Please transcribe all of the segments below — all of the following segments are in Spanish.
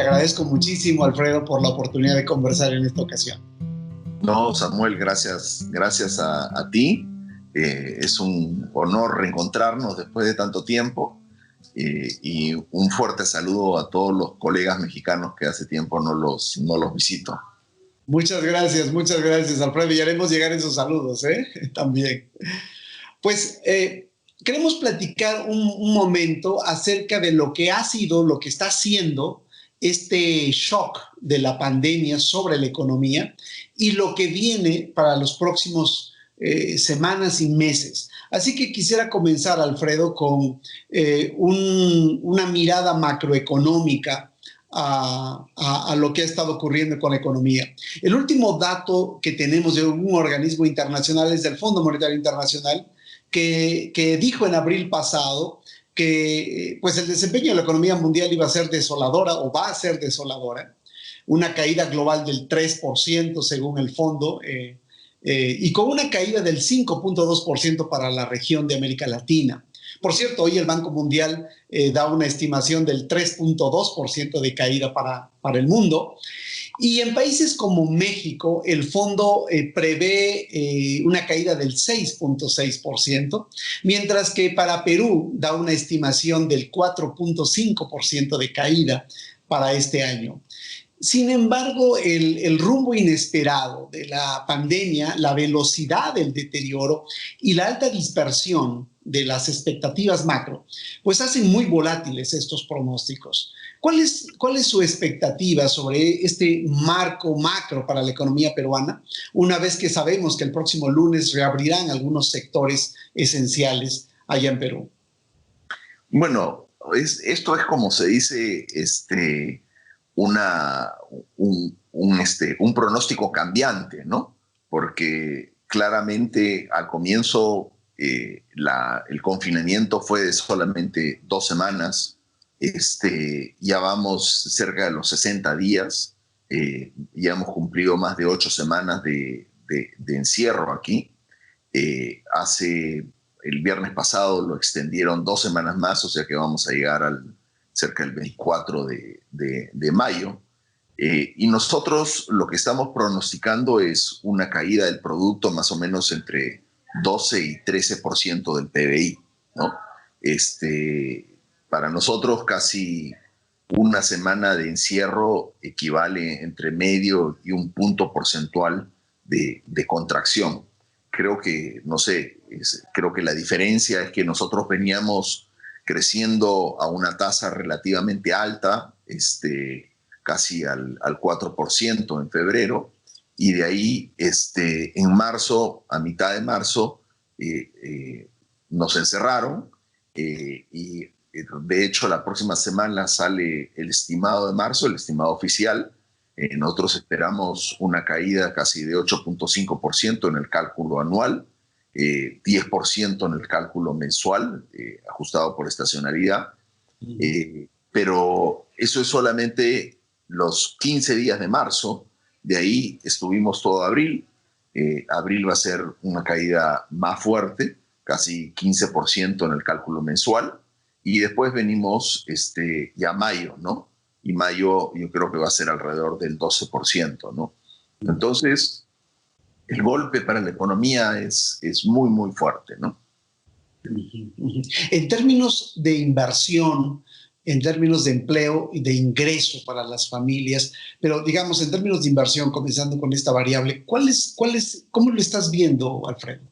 agradezco muchísimo, Alfredo, por la oportunidad de conversar en esta ocasión. No, Samuel, gracias a ti. Es un honor reencontrarnos después de tanto tiempo y un fuerte saludo a todos los colegas mexicanos que hace tiempo no los visito. Muchas gracias, Alfredo, y haremos llegar esos saludos, también. Pues queremos platicar un momento acerca de lo que ha sido, lo que está haciendo este shock de la pandemia sobre la economía y lo que viene para los próximos semanas y meses. Así que quisiera comenzar, Alfredo, con una mirada macroeconómica a lo que ha estado ocurriendo con la economía. El último dato que tenemos de un organismo internacional es del Fondo Monetario Internacional, que dijo en abril pasado que pues el desempeño de la economía mundial iba a ser desoladora o va a ser desoladora, una caída global del 3% según el fondo, y con una caída del 5.2% para la región de América Latina. Por cierto, hoy el Banco Mundial da una estimación del 3.2% de caída para el mundo. Y en países como México, el fondo prevé una caída del 6.6%, mientras que para Perú da una estimación del 4.5% de caída para este año. Sin embargo, el rumbo inesperado de la pandemia, la velocidad del deterioro y la alta dispersión de las expectativas macro, pues hacen muy volátiles estos pronósticos. ¿Cuál es su expectativa sobre este marco macro para la economía peruana, una vez que sabemos que el próximo lunes reabrirán algunos sectores esenciales allá en Perú? Bueno, esto es como se dice, un pronóstico cambiante, ¿no? Porque claramente al comienzo el confinamiento fue de solamente 2 semanas, ya vamos cerca de los 60 días, ya hemos cumplido más de 8 semanas de encierro aquí. El viernes pasado lo extendieron 2 semanas más, o sea que vamos a llegar cerca del 24 de mayo. Y nosotros lo que estamos pronosticando es una caída del producto más o menos entre 12 y 13% del PBI, ¿no? Para nosotros casi una semana de encierro equivale entre medio y un punto porcentual de contracción. Creo que, no sé, creo que la diferencia es que nosotros veníamos creciendo a una tasa relativamente alta, casi al 4% en febrero, y de ahí en marzo, a mitad de marzo, nos encerraron y de hecho la próxima semana sale el estimado de marzo, el estimado oficial. Nosotros esperamos una caída casi de 8.5% en el cálculo anual, 10% en el cálculo mensual, ajustado por estacionalidad. Pero eso es solamente los 15 días de marzo. De ahí estuvimos todo abril. Abril va a ser una caída más fuerte, casi 15% en el cálculo mensual. Y después venimos ya mayo, ¿no? Y mayo yo creo que va a ser alrededor del 12%, ¿no? Entonces, el golpe para la economía es muy, muy fuerte, ¿no? En términos de inversión, en términos de empleo y de ingreso para las familias, pero digamos en términos de inversión, comenzando con esta variable, ¿cómo lo estás viendo, Alfredo?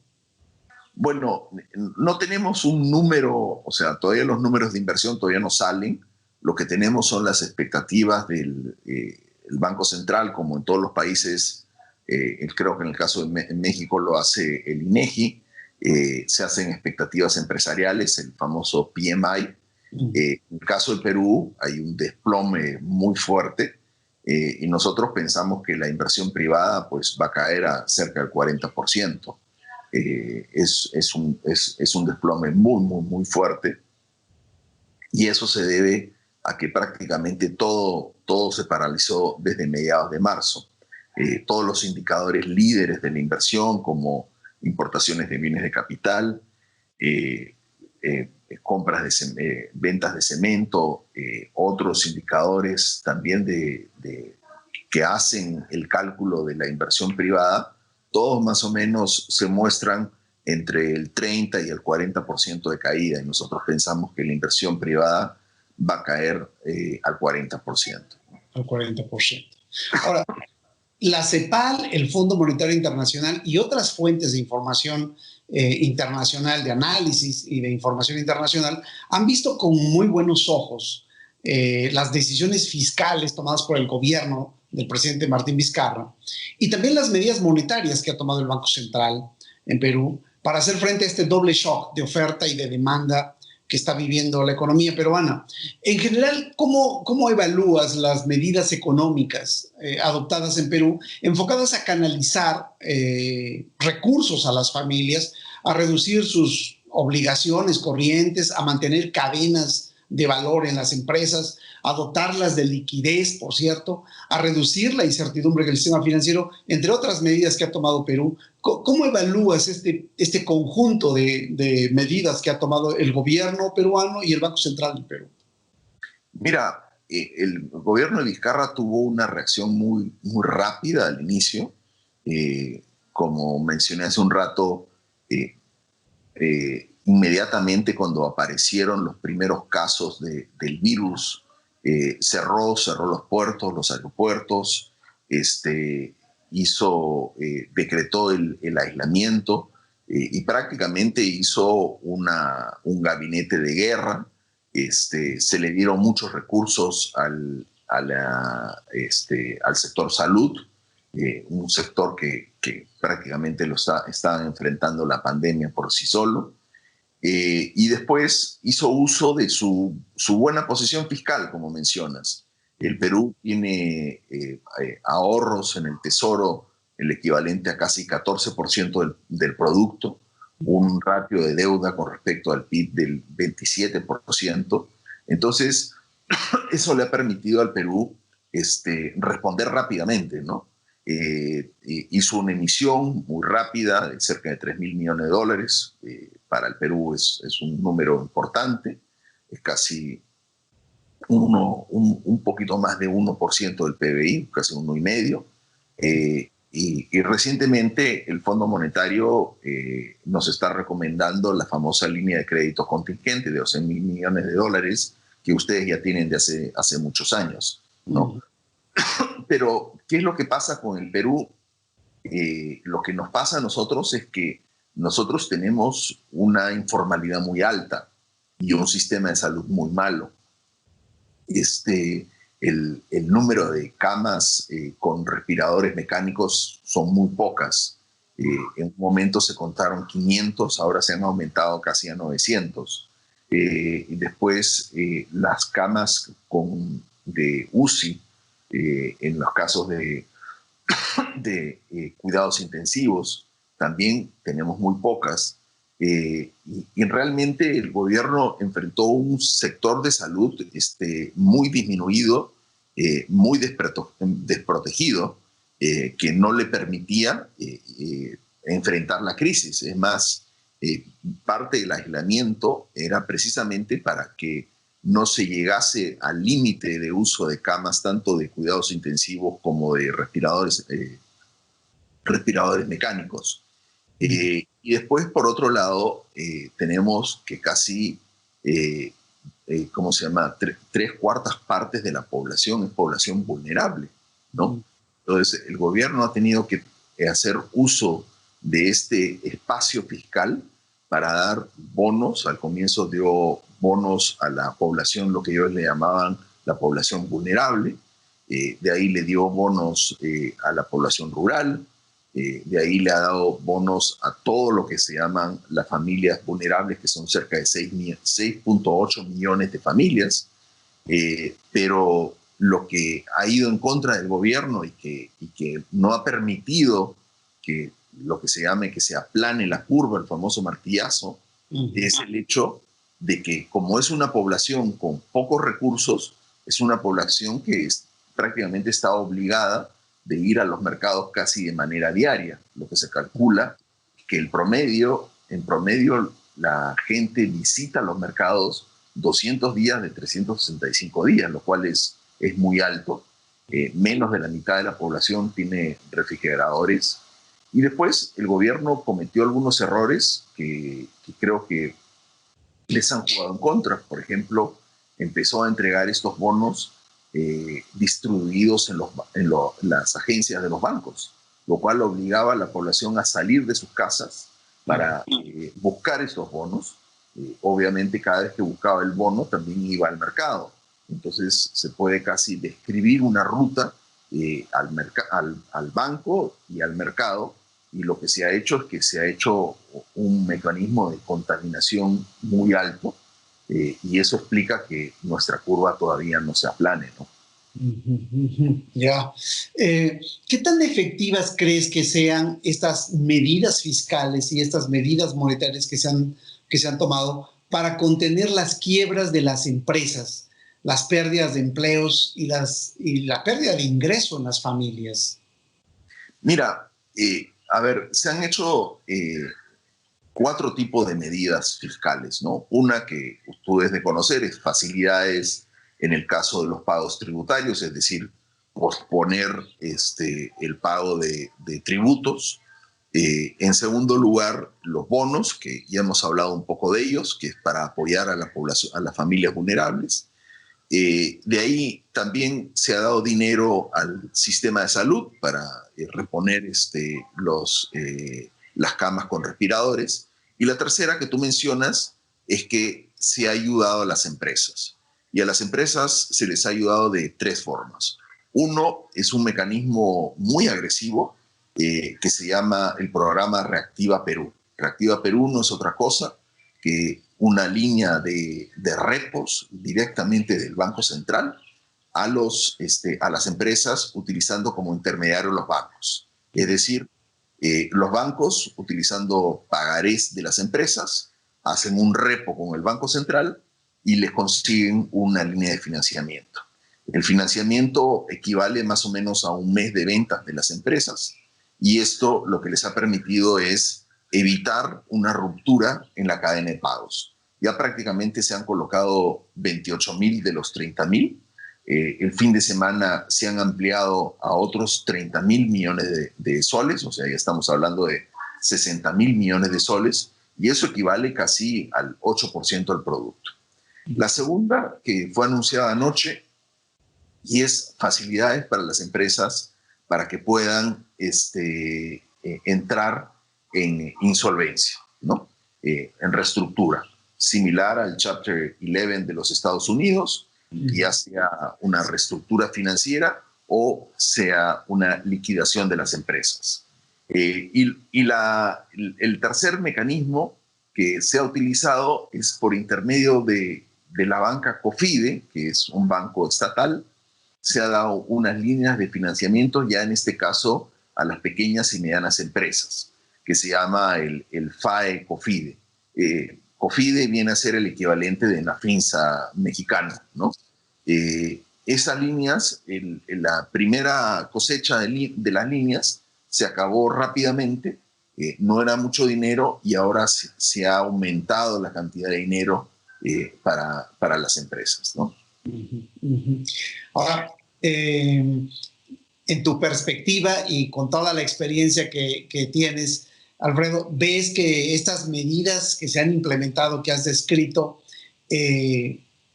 Bueno, no tenemos un número, o sea, todavía los números de inversión todavía no salen. Lo que tenemos son las expectativas del el Banco Central, como en todos los países. Creo que en el caso de México lo hace el INEGI. Se hacen expectativas empresariales, el famoso PMI. En el caso de Perú hay un desplome muy fuerte y nosotros pensamos que la inversión privada pues, va a caer a cerca del 40%. Es un desplome muy, muy, muy fuerte y eso se debe a que prácticamente todo se paralizó desde mediados de marzo. Todos los indicadores líderes de la inversión, como importaciones de bienes de capital, ventas de cemento, otros indicadores también que hacen el cálculo de la inversión privada, todos más o menos se muestran entre el 30 y el 40% de caída, y nosotros pensamos que la inversión privada va a caer al 40%. Al 40%. Ahora, la CEPAL, el Fondo Monetario Internacional y otras fuentes de información internacional, de análisis y de información internacional, han visto con muy buenos ojos las decisiones fiscales tomadas por el gobierno del presidente Martín Vizcarra y también las medidas monetarias que ha tomado el Banco Central en Perú para hacer frente a este doble shock de oferta y de demanda que está viviendo la economía peruana. En general, ¿cómo evalúas las medidas económicas adoptadas en Perú enfocadas a canalizar recursos a las familias, a reducir sus obligaciones corrientes, a mantener cadenas de valor en las empresas, a dotarlas de liquidez, por cierto, a reducir la incertidumbre del sistema financiero, entre otras medidas que ha tomado Perú? ¿Cómo evalúas este conjunto de medidas que ha tomado el gobierno peruano y el Banco Central del Perú? Mira, el gobierno de Vizcarra tuvo una reacción muy, muy rápida al inicio. Como mencioné hace un rato, inmediatamente cuando aparecieron los primeros casos del virus, cerró los puertos, los aeropuertos, decretó el aislamiento y prácticamente hizo un gabinete de guerra. Se le dieron muchos recursos al sector salud, un sector que prácticamente está enfrentando la pandemia por sí solo. Y después hizo uso de su buena posición fiscal, como mencionas. El Perú tiene ahorros en el Tesoro, el equivalente a casi 14% del producto, un ratio de deuda con respecto al PIB del 27%. Entonces, eso le ha permitido al Perú responder rápidamente, ¿no? Hizo una emisión muy rápida de cerca de $3.000 millones. Para el Perú es un número importante, es casi un poquito más de 1% del PBI, casi 1,5%. Y recientemente el Fondo Monetario nos está recomendando la famosa línea de crédito contingente de $12.000 millones que ustedes ya tienen de hace muchos años, ¿no? Pero, ¿qué es lo que pasa con el Perú? Lo que nos pasa a nosotros es que nosotros tenemos una informalidad muy alta y un sistema de salud muy malo. El número de camas con respiradores mecánicos son muy pocas. En un momento se contaron 500, ahora se han aumentado casi a 900. Y después las camas de UCI, en los casos de cuidados intensivos, también tenemos muy pocas. Y realmente el gobierno enfrentó un sector de salud muy disminuido, muy desprotegido, que no le permitía enfrentar la crisis. Es más, parte del aislamiento era precisamente para que no se llegase al límite de uso de camas, tanto de cuidados intensivos como de respiradores mecánicos. Y después, por otro lado, tenemos que casi, ¿cómo se llama? Tres cuartas partes de la población es población vulnerable, ¿no? Entonces, el gobierno ha tenido que hacer uso de este espacio fiscal para dar bonos. Al comienzo dio bonos a la población, lo que ellos le llamaban la población vulnerable. De ahí le dio bonos a la población rural. De ahí le ha dado bonos a todo lo que se llaman las familias vulnerables, que son cerca de 6.8 millones de familias. Pero lo que ha ido en contra del gobierno y que no ha permitido que lo que se llame que se aplane la curva, el famoso martillazo, es el hecho de que, como es una población con pocos recursos, es una población que prácticamente está obligada de ir a los mercados casi de manera diaria. Lo que se calcula que en promedio la gente visita los mercados 200 días de 365 días, lo cual es muy alto. Menos de la mitad de la población tiene refrigeradores. Y después el gobierno cometió algunos errores que creo que les han jugado en contra. Por ejemplo, empezó a entregar estos bonos distribuidos en las agencias de los bancos, lo cual obligaba a la población a salir de sus casas para buscar estos bonos. Obviamente, cada vez que buscaba el bono, también iba al mercado. Entonces, se puede casi describir una ruta al banco y al mercado, y lo que se ha hecho es que se ha hecho un mecanismo de contaminación muy alto, y eso explica que nuestra curva todavía no se aplane, ¿no? Ya. ¿Qué tan efectivas crees que sean estas medidas fiscales y estas medidas monetarias que se han tomado para contener las quiebras de las empresas, las pérdidas de empleos y la pérdida de ingreso en las familias? Mira, a ver, se han hecho 4 tipos de medidas fiscales, ¿no? Una que tú debes de conocer es facilidades en el caso de los pagos tributarios, es decir, posponer el pago de tributos. En segundo lugar, los bonos, que ya hemos hablado un poco de ellos, que es para apoyar a la población, a las familias vulnerables. De ahí también se ha dado dinero al sistema de salud para reponer las camas con respiradores. Y la tercera que tú mencionas es que se ha ayudado a las empresas. Y a las empresas se les ha ayudado de 3 formas. Uno es un mecanismo muy agresivo que se llama el programa Reactiva Perú. Reactiva Perú no es otra cosa que una línea de repos directamente del Banco Central a las empresas, utilizando como intermediario los bancos. Es decir, los bancos, utilizando pagarés de las empresas, hacen un repo con el Banco Central y les consiguen una línea de financiamiento. El financiamiento equivale más o menos a un mes de ventas de las empresas, y esto lo que les ha permitido es evitar una ruptura en la cadena de pagos. Ya prácticamente se han colocado 28.000 de los 30.000. El fin de semana se han ampliado a otros 30.000 millones de soles, o sea, ya estamos hablando de 60.000 millones de soles, y eso equivale casi al 8% del producto. La segunda, que fue anunciada anoche, y es facilidades para las empresas para que puedan entrar en insolvencia, ¿no? En reestructura, similar al Chapter 11 de los Estados Unidos, ya sea una reestructura financiera o sea una liquidación de las empresas. El tercer mecanismo que se ha utilizado es por intermedio de la banca COFIDE, que es un banco estatal. Se ha dado unas líneas de financiamiento, ya en este caso a las pequeñas y medianas empresas, que se llama el FAE COFIDE. COFIDE viene a ser el equivalente de la FINSA mexicana, ¿no? Esas líneas, la primera cosecha de las líneas se acabó rápidamente, no era mucho dinero, y ahora se ha aumentado la cantidad de dinero para las empresas, ¿no? Ahora, en tu perspectiva y con toda la experiencia que tienes, Alfredo, ¿ves que estas medidas que se han implementado, que has descrito,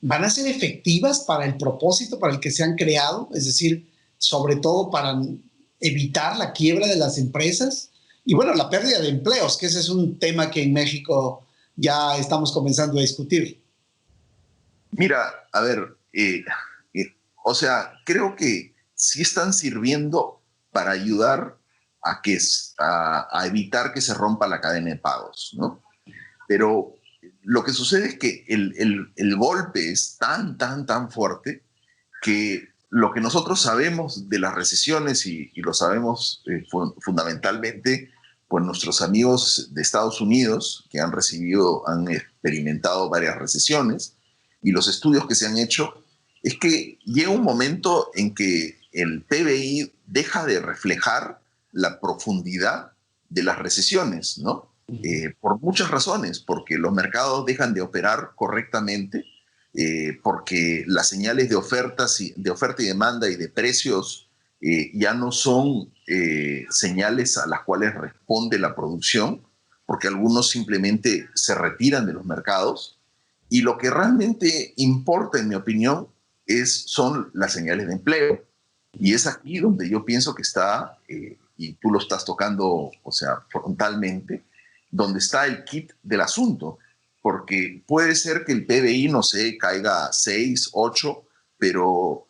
van a ser efectivas para el propósito para el que se han creado? Es decir, sobre todo para evitar la quiebra de las empresas y, bueno, la pérdida de empleos, que ese es un tema que en México ya estamos comenzando a discutir. Mira, a ver, o sea, creo que sí están sirviendo para ayudar a evitar que se rompa la cadena de pagos, ¿no? Pero lo que sucede es que el golpe es tan fuerte que lo que nosotros sabemos de las recesiones, y lo sabemos fundamentalmente por nuestros amigos de Estados Unidos, que han experimentado varias recesiones, y los estudios que se han hecho, es que llega un momento en que el PBI deja de reflejar la profundidad de las recesiones, ¿no? por muchas razones, porque los mercados dejan de operar correctamente, porque las señales de oferta y demanda y de precios ya no son señales a las cuales responde la producción, porque algunos simplemente se retiran de los mercados. Y lo que realmente importa, en mi opinión, son las señales de empleo. Y es aquí donde yo pienso que está, y tú lo estás tocando, o sea, frontalmente, donde está el kit del asunto. Porque puede ser que el PBI, no sé, caiga a 6, 8, pero,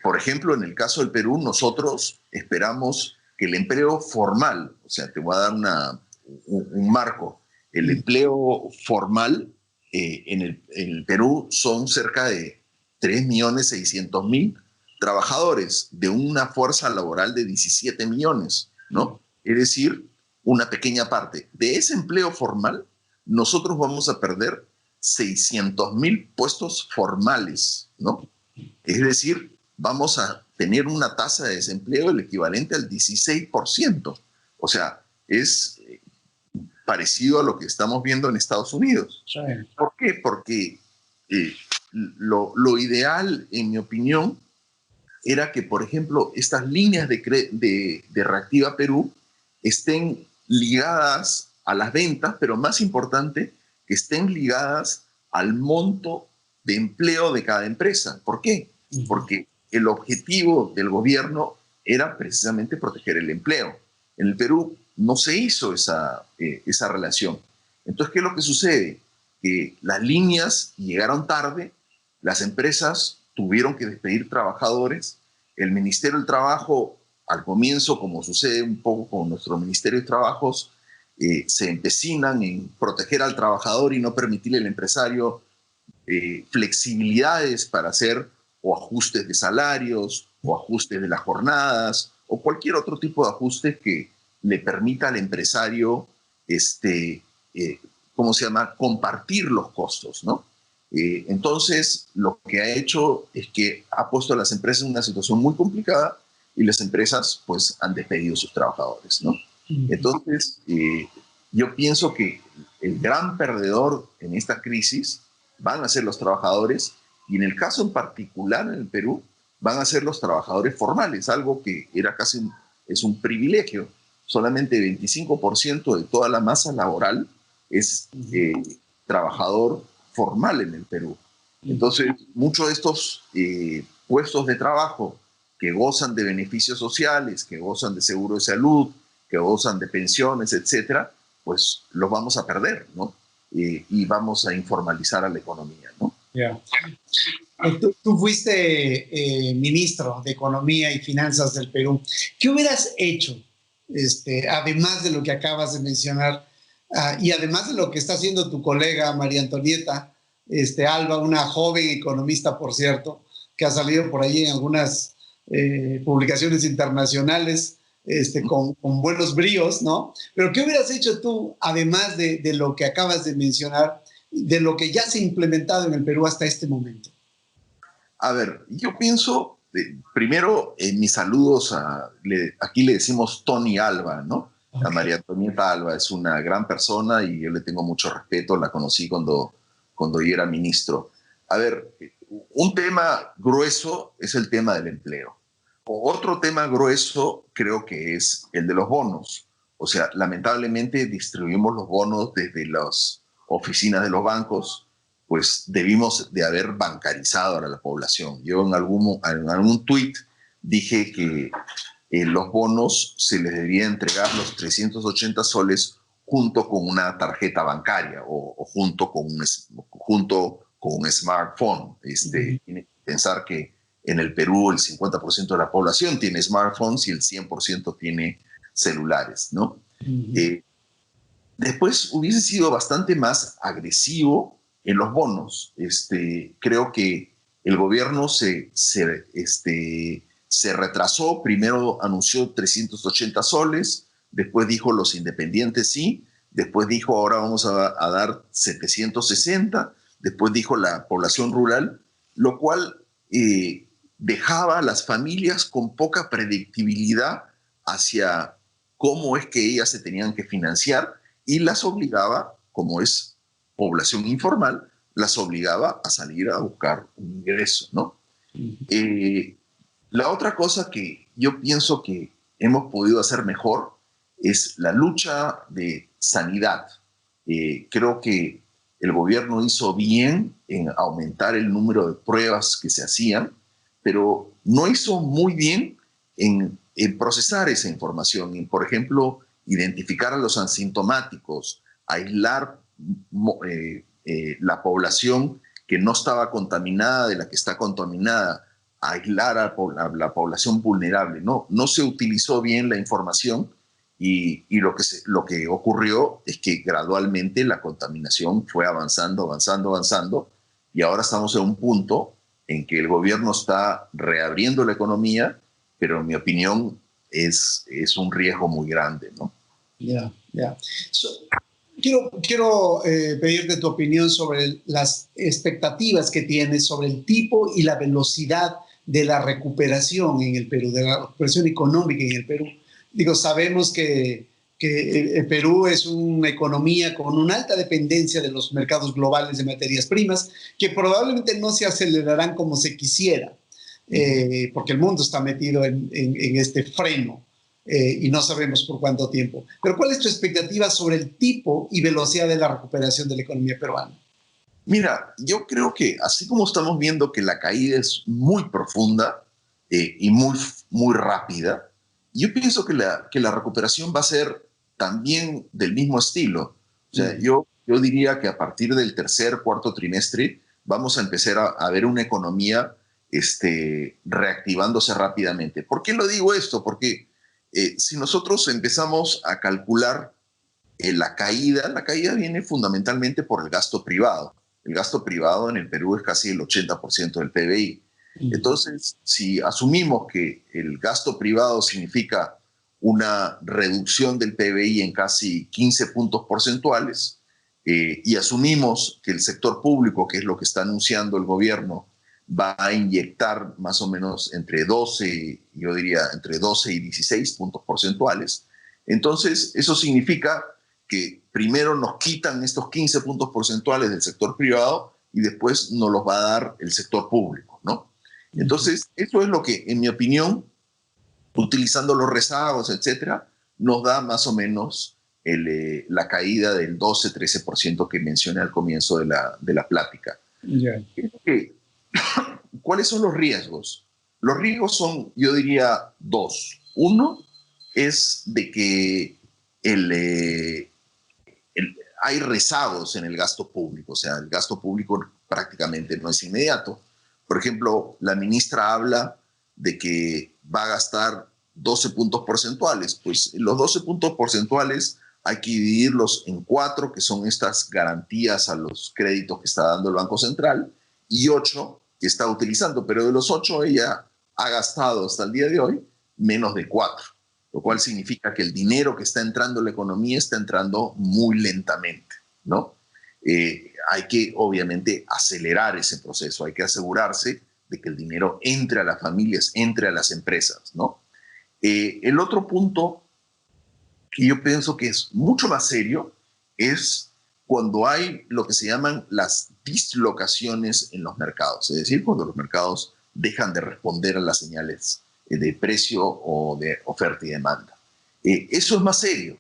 por ejemplo, en el caso del Perú, nosotros esperamos que el empleo formal, o sea, te voy a dar un marco, el empleo formal en el Perú son cerca de 3.600.000 trabajadores de una fuerza laboral de 17 millones, ¿no? Es decir, una pequeña parte. De ese empleo formal, nosotros vamos a perder 600.000 puestos formales, ¿no? Es decir, vamos a tener una tasa de desempleo el equivalente al 16%. O sea, es parecido a lo que estamos viendo en Estados Unidos. Sí. ¿Por qué? Porque lo ideal, en mi opinión, era que, por ejemplo, estas líneas de Reactiva Perú estén ligadas a las ventas, pero más importante, que estén ligadas al monto de empleo de cada empresa. ¿Por qué? Porque el objetivo del gobierno era precisamente proteger el empleo. En el Perú no se hizo esa relación. Entonces, ¿qué es lo que sucede? Que las líneas llegaron tarde, las empresas tuvieron que despedir trabajadores, el Ministerio del Trabajo, al comienzo, como sucede un poco con nuestro Ministerio de Trabajos, se empecinan en proteger al trabajador y no permitirle al empresario flexibilidades para hacer o ajustes de salarios o ajustes de las jornadas o cualquier otro tipo de ajuste que le permita al empresario, ¿cómo se llama?, compartir los costos, ¿no? Entonces, lo que ha hecho es que ha puesto a las empresas en una situación muy complicada y las empresas, pues, han despedido a sus trabajadores, ¿no? Entonces, yo pienso que el gran perdedor en esta crisis van a ser los trabajadores y en el caso en particular en el Perú van a ser los trabajadores formales, algo que era es un privilegio. Solamente 25% de toda la masa laboral es trabajador formal en el Perú. Entonces, muchos de estos puestos de trabajo que gozan de beneficios sociales, que gozan de seguro de salud, que gozan de pensiones, etcétera, pues los vamos a perder, ¿no? Y vamos a informalizar a la economía, ¿no? Yeah. Tú fuiste ministro de Economía y Finanzas del Perú. ¿Qué hubieras hecho, además de lo que acabas de mencionar, y además de lo que está haciendo tu colega María Antonieta Alba, una joven economista, por cierto, que ha salido por ahí en algunas publicaciones internacionales con buenos bríos, ¿no? Pero ¿qué hubieras hecho tú, además de lo que acabas de mencionar, de lo que ya se ha implementado en el Perú hasta este momento? A ver, yo pienso, primero, mis saludos aquí le decimos Tony Alba, ¿no? Okay. A María Antonieta Alba es una gran persona y yo le tengo mucho respeto, la conocí cuando yo era ministro. A ver, un tema grueso es el tema del empleo. Otro tema grueso creo que es el de los bonos. O sea, lamentablemente distribuimos los bonos desde las oficinas de los bancos, pues debimos de haber bancarizado a la población. Yo en algún tuit dije que los bonos se les debía entregar los 380 soles junto con una tarjeta bancaria o junto con un smartphone. Tiene que pensar que en el Perú el 50% de la población tiene smartphones y el 100% tiene celulares, ¿no? Después hubiese sido bastante más agresivo en los bonos. Creo que el gobierno se retrasó. Primero anunció 380 soles, después dijo los independientes sí, después dijo ahora vamos a dar 760, después dijo la población rural, lo cual dejaba a las familias con poca predictibilidad hacia cómo es que ellas se tenían que financiar y las obligaba, como es población informal, las obligaba a salir a buscar un ingreso, ¿no? Eh, la otra cosa que yo pienso que hemos podido hacer mejor es la lucha de sanidad. Creo que el gobierno hizo bien en aumentar el número de pruebas que se hacían, pero no hizo muy bien en procesar esa información, en, por ejemplo, identificar a los asintomáticos, aislar la población que no estaba contaminada de la que está contaminada, aislar a la población vulnerable. No se utilizó bien la información y lo que ocurrió es que gradualmente la contaminación fue avanzando, avanzando, avanzando, y ahora estamos en un punto en que el gobierno está reabriendo la economía, pero en mi opinión es un riesgo muy grande, ¿no? Ya, ya. Quiero pedirte tu opinión sobre las expectativas que tienes sobre el tipo y la velocidad de la recuperación en el Perú, de la recuperación económica en el Perú. Digo, sabemos que el Perú es una economía con una alta dependencia de los mercados globales de materias primas, que probablemente no se acelerarán como se quisiera, porque el mundo está metido en este freno. Y no sabemos por cuánto tiempo. Pero ¿cuál es tu expectativa sobre el tipo y velocidad de la recuperación de la economía peruana? Mira, yo creo que así como estamos viendo que la caída es muy profunda y muy rápida, yo pienso que la recuperación va a ser también del mismo estilo. O sea, yo diría que a partir del tercer, cuarto trimestre vamos a empezar a ver una economía reactivándose rápidamente. ¿Por qué lo digo esto? Porque si nosotros empezamos a calcular la caída viene fundamentalmente por el gasto privado. El gasto privado en el Perú es casi el 80% del PBI. Entonces, si asumimos que el gasto privado significa una reducción del PBI en casi 15 puntos porcentuales, y asumimos que el sector público, que es lo que está anunciando el gobierno, va a inyectar más o menos entre 12, yo diría entre 12 y 16 puntos porcentuales, entonces eso significa que primero nos quitan estos 15 puntos porcentuales del sector privado y después nos los va a dar el sector público, ¿no? Entonces, eso es lo que, en mi opinión, utilizando los rezagos, etcétera, nos da más o menos la caída del 12-13% que mencioné al comienzo de la plática. Yeah. ¿Cuáles son los riesgos? Los riesgos son, yo diría, dos. Uno es de que hay rezagos en el gasto público, o sea, el gasto público prácticamente no es inmediato. Por ejemplo, la ministra habla de que va a gastar 12 puntos porcentuales. Pues los 12 puntos porcentuales hay que dividirlos en 4, que son estas garantías a los créditos que está dando el Banco Central, y 8 que está utilizando, pero de los 8 ella ha gastado hasta el día de hoy menos de 4, lo cual significa que el dinero que está entrando en la economía está entrando muy lentamente, ¿no? Hay que, obviamente, acelerar ese proceso, hay que asegurarse de que el dinero entre a las familias, entre a las empresas, ¿no? El otro punto que yo pienso que es mucho más serio es cuando hay lo que se llaman las dislocaciones en los mercados, es decir, cuando los mercados dejan de responder a las señales de precio o de oferta y demanda. Eso es más serio,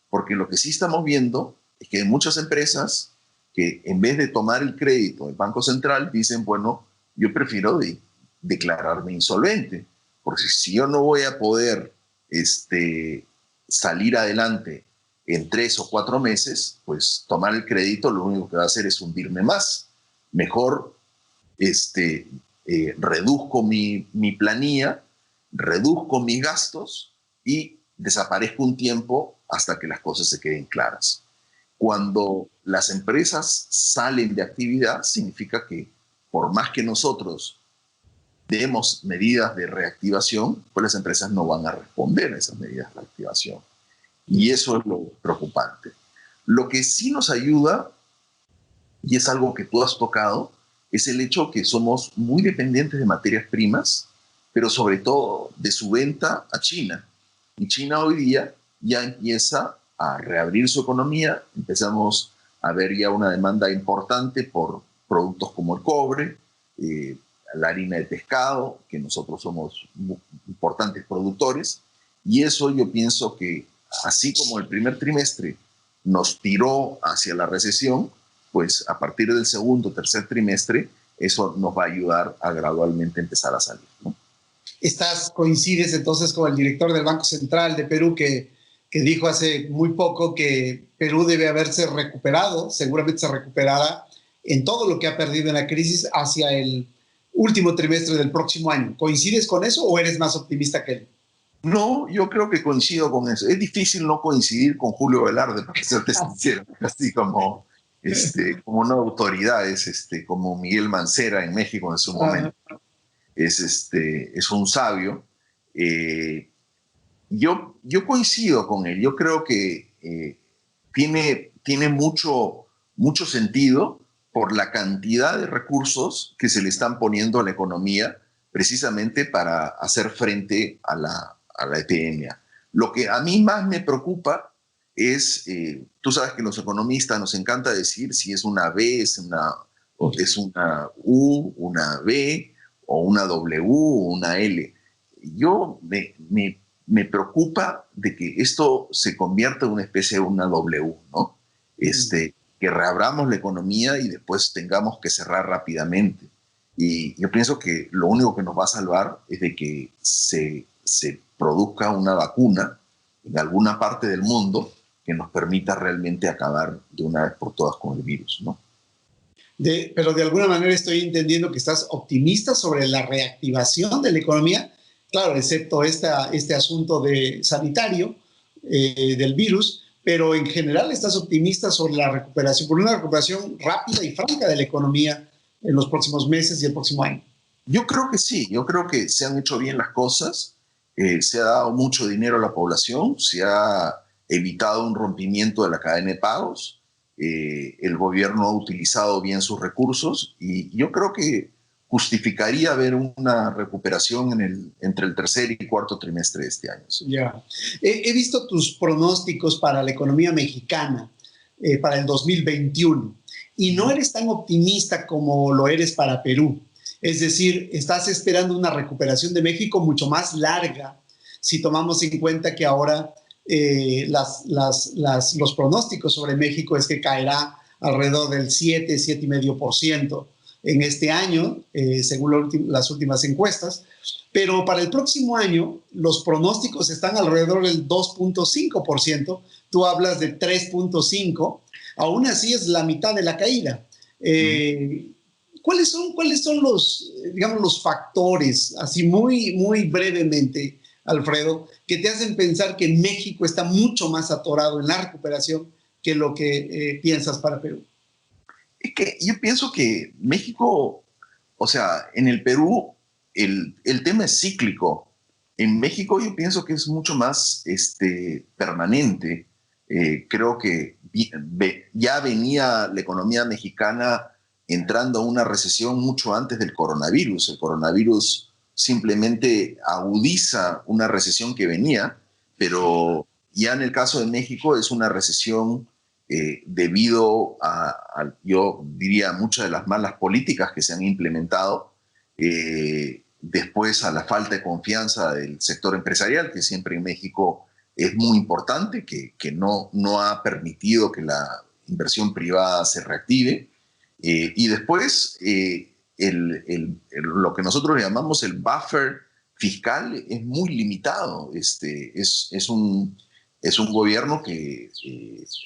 porque lo que sí estamos viendo es que hay muchas empresas que en vez de tomar el crédito del Banco Central dicen, bueno, yo prefiero declararme insolvente, porque si yo no voy a poder salir adelante en 3 o 4 meses, pues tomar el crédito lo único que va a hacer es hundirme más. Mejor reduzco mi planilla, reduzco mis gastos y desaparezco un tiempo hasta que las cosas se queden claras. Cuando las empresas salen de actividad, significa que por más que nosotros demos medidas de reactivación, pues las empresas no van a responder a esas medidas de reactivación. Y eso es lo preocupante. Lo que sí nos ayuda, y es algo que tú has tocado, es el hecho que somos muy dependientes de materias primas, pero sobre todo de su venta a China. Y China hoy día ya empieza a reabrir su economía, empezamos a ver ya una demanda importante por productos como el cobre, la harina de pescado, que nosotros somos importantes productores, y eso yo pienso que así como el primer trimestre nos tiró hacia la recesión, pues a partir del segundo, tercer trimestre, eso nos va a ayudar a gradualmente empezar a salir, ¿no? Coincides entonces con el director del Banco Central de Perú que dijo hace muy poco que Perú debe haberse recuperado, seguramente se recuperará en todo lo que ha perdido en la crisis hacia el último trimestre del próximo año. ¿Coincides con eso o eres más optimista que él? No, yo creo que coincido con eso. Es difícil no coincidir con Julio Velarde, para serte sincero, así como una autoridad, como Miguel Mancera en México en su momento. Es un sabio. Yo coincido con él. Yo creo que tiene mucho sentido por la cantidad de recursos que se le están poniendo a la economía precisamente para hacer frente a la epidemia. Lo que a mí más me preocupa es, tú sabes que los economistas nos encanta decir si es una B, es una U, una B, o una W, o una L. Yo me preocupa de que esto se convierta en una especie de una W, ¿no? Que reabramos la economía y después tengamos que cerrar rápidamente. Y yo pienso que lo único que nos va a salvar es de que se produzca una vacuna en alguna parte del mundo que nos permita realmente acabar de una vez por todas con el virus, ¿no? Pero de alguna manera estoy entendiendo que estás optimista sobre la reactivación de la economía, claro, excepto este asunto sanitario del virus, pero en general estás optimista sobre la recuperación, por una recuperación rápida y franca de la economía en los próximos meses y el próximo año. Yo creo que sí, yo creo que se han hecho bien las cosas, se ha dado mucho dinero a la población, se ha evitado un rompimiento de la cadena de pagos, el gobierno ha utilizado bien sus recursos y yo creo que justificaría ver una recuperación entre el tercer y cuarto trimestre de este año. ¿Sí? Ya. He visto tus pronósticos para la economía mexicana para el 2021 y no eres tan optimista como lo eres para Perú. Es decir, estás esperando una recuperación de México mucho más larga si tomamos en cuenta que ahora los pronósticos sobre México es que caerá alrededor del 7,5% en este año, según las últimas encuestas. Pero para el próximo año, los pronósticos están alrededor del 2,5%. Tú hablas de 3,5%. Aún así es la mitad de la caída. ¿Cuáles son los factores, así muy brevemente, Alfredo, que te hacen pensar que México está mucho más atorado en la recuperación que lo que piensas para Perú? Es que yo pienso que México, o sea, en el Perú el tema es cíclico. En México yo pienso que es mucho más permanente. Creo que ya venía la economía mexicana entrando a una recesión mucho antes del coronavirus. El coronavirus simplemente agudiza una recesión que venía, pero ya en el caso de México es una recesión debido yo diría, muchas de las malas políticas que se han implementado, después a la falta de confianza del sector empresarial, que siempre en México es muy importante, que no ha permitido que la inversión privada se reactive, y después lo que nosotros llamamos el buffer fiscal es muy limitado. Es un gobierno que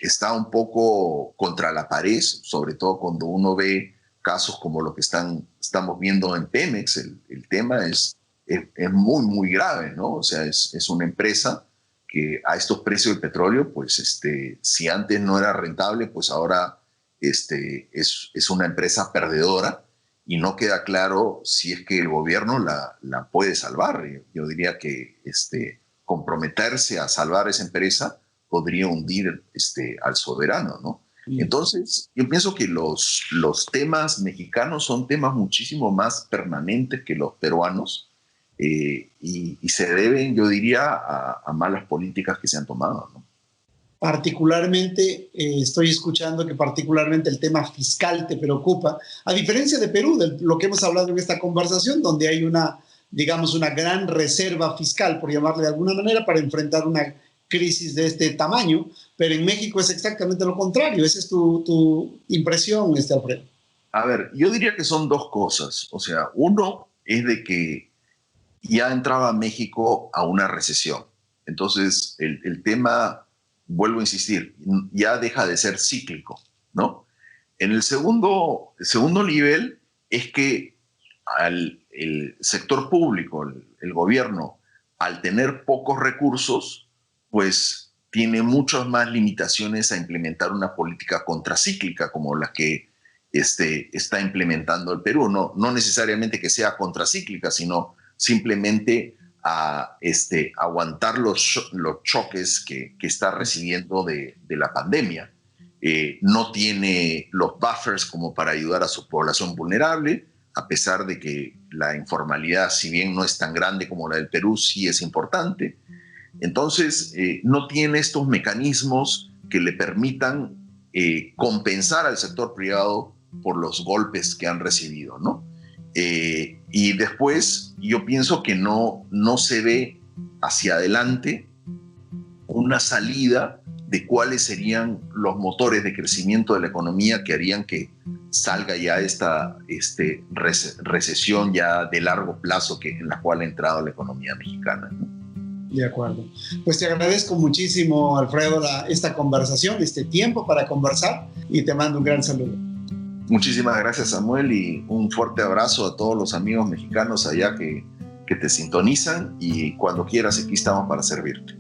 está un poco contra la pared, sobre todo cuando uno ve casos como lo que estamos viendo en Pemex. El tema es muy grave, ¿no? O sea, es una empresa que a estos precios del petróleo, pues si antes no era rentable, pues ahora es una empresa perdedora y no queda claro si es que el gobierno la puede salvar. Yo diría que comprometerse a salvar esa empresa podría hundir al soberano, ¿no? Entonces, yo pienso que los temas mexicanos son temas muchísimo más permanentes que los peruanos, y se deben, yo diría, a malas políticas que se han tomado, ¿no? Particularmente, estoy escuchando que particularmente el tema fiscal te preocupa, a diferencia de Perú, de lo que hemos hablado en esta conversación, donde hay una, digamos, una gran reserva fiscal, por llamarle de alguna manera, para enfrentar una crisis de este tamaño, pero en México es exactamente lo contrario. Esa es tu impresión, Alfredo. A ver, yo diría que son dos cosas. O sea, uno es de que ya entraba México a una recesión. Entonces, el tema, vuelvo a insistir, ya deja de ser cíclico, ¿no? En el segundo nivel es que el sector público, el gobierno, al tener pocos recursos, pues tiene muchas más limitaciones a implementar una política contracíclica como la que está implementando el Perú. No necesariamente que sea contracíclica, sino simplemente a aguantar los choques que está recibiendo de la pandemia. No tiene los buffers como para ayudar a su población vulnerable, a pesar de que la informalidad, si bien no es tan grande como la del Perú, sí es importante. Entonces, no tiene estos mecanismos que le permitan compensar al sector privado por los golpes que han recibido, ¿no? Y después yo pienso que no se ve hacia adelante una salida de cuáles serían los motores de crecimiento de la economía que harían que salga ya esta recesión ya de largo plazo en la cual ha entrado la economía mexicana, ¿no? De acuerdo. Pues te agradezco muchísimo, Alfredo, esta conversación, este tiempo para conversar, y te mando un gran saludo. Muchísimas gracias, Samuel, y un fuerte abrazo a todos los amigos mexicanos allá que te sintonizan, y cuando quieras aquí estamos para servirte.